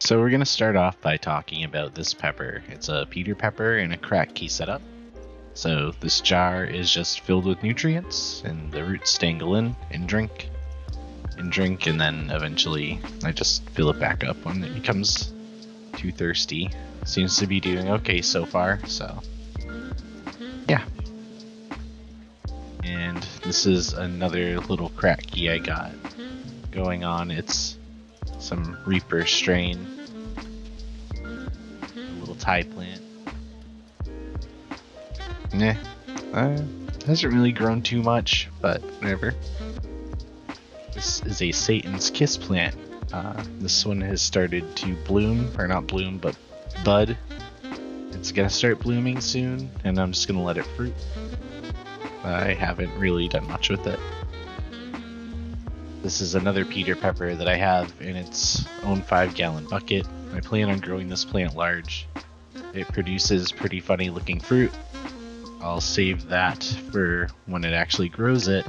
So we're going to start off by talking about this pepper. It's a Peter pepper in a crack key setup. So this jar is just filled with nutrients, and the roots dangle in and drink, and then eventually I just fill it back up when it becomes too thirsty. Seems to be doing okay so far, so yeah. And this is another little crack key I got going on. It's some Reaper strain, a little Thai plant. Hasn't really grown too much, but whatever. This is a Satan's Kiss plant. This one has started to bloom, or not bloom, but bud. It's gonna start blooming soon, and I'm just gonna let it fruit. I haven't really done much with it. This is another Peter pepper that I have in its own 5-gallon bucket. I plan on growing this plant large. It produces pretty funny looking fruit. I'll save that for when it actually grows it.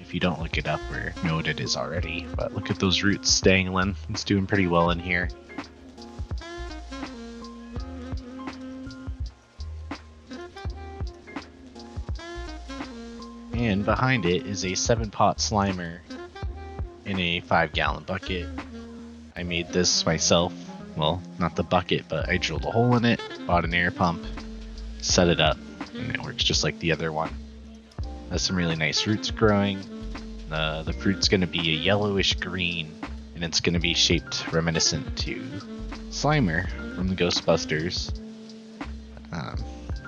If you don't look it up or know what it is already. But look at those roots dangling. It's doing pretty well in here. And behind it is a 7-pot Slimer in a 5-gallon bucket. I made this myself. Well, not the bucket, but I drilled a hole in it, bought an air pump, set it up, and it works just like the other one. Has some really nice roots growing. The fruit's going to be a yellowish green, and it's going to be shaped reminiscent to Slimer from the Ghostbusters.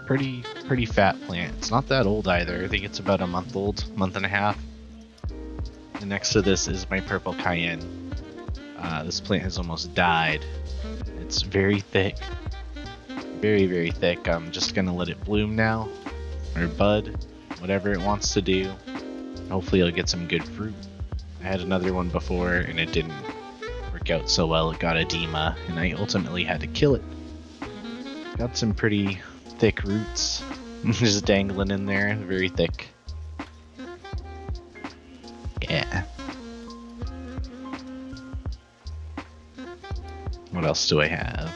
Pretty fat plant. It's not that old either. I think it's about a month old, month and a half. And next to this is my purple Cayenne. This plant has almost died. It's very thick. Very, very thick. I'm just going to let it bloom now. Or bud. Whatever it wants to do. Hopefully it'll get some good fruit. I had another one before and it didn't work out so well. It got edema and I ultimately had to kill it. Got some pretty thick roots. Just dangling in there. Very thick. Yeah. What else do I have?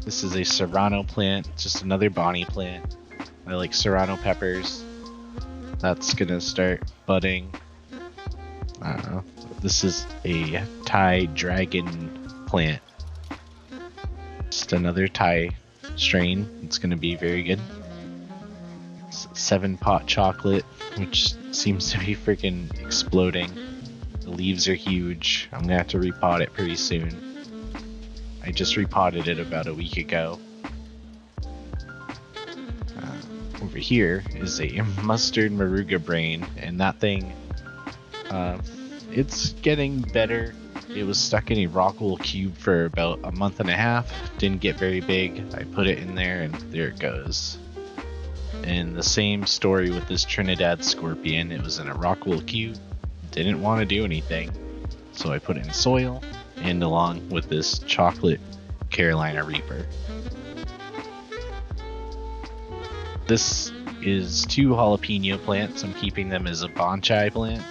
This is a Serrano plant, just another Bonnie plant. I like Serrano peppers. That's gonna start budding. This is a Thai dragon plant. Just another Thai strain. It's gonna be very good. 7-pot chocolate, which seems to be freaking exploding. The leaves are huge. I'm gonna have to repot it pretty soon. I just repotted it about a week ago. Over here is a mustard Moruga brain, and that thing, it's getting better. It was stuck in a rock wool cube for about a month and a half. Didn't get very big. I put it in there, and there it goes. And the same story with this Trinidad Scorpion. It was in a rock wool cube. Didn't want to do anything. So I put it in soil and along with this chocolate Carolina Reaper. This is 2 jalapeno plants. I'm keeping them as a bonsai plant.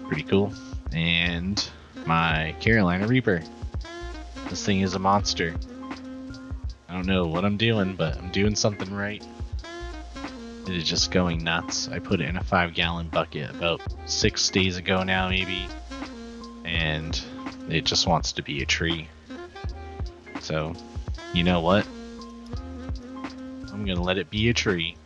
Pretty cool. And my Carolina Reaper. This thing is a monster. I don't know what I'm doing, but I'm doing something right. It is just going nuts. I put it in a 5-gallon bucket about 6 days ago now, maybe. And it just wants to be a tree. So, you know what? I'm gonna let it be a tree.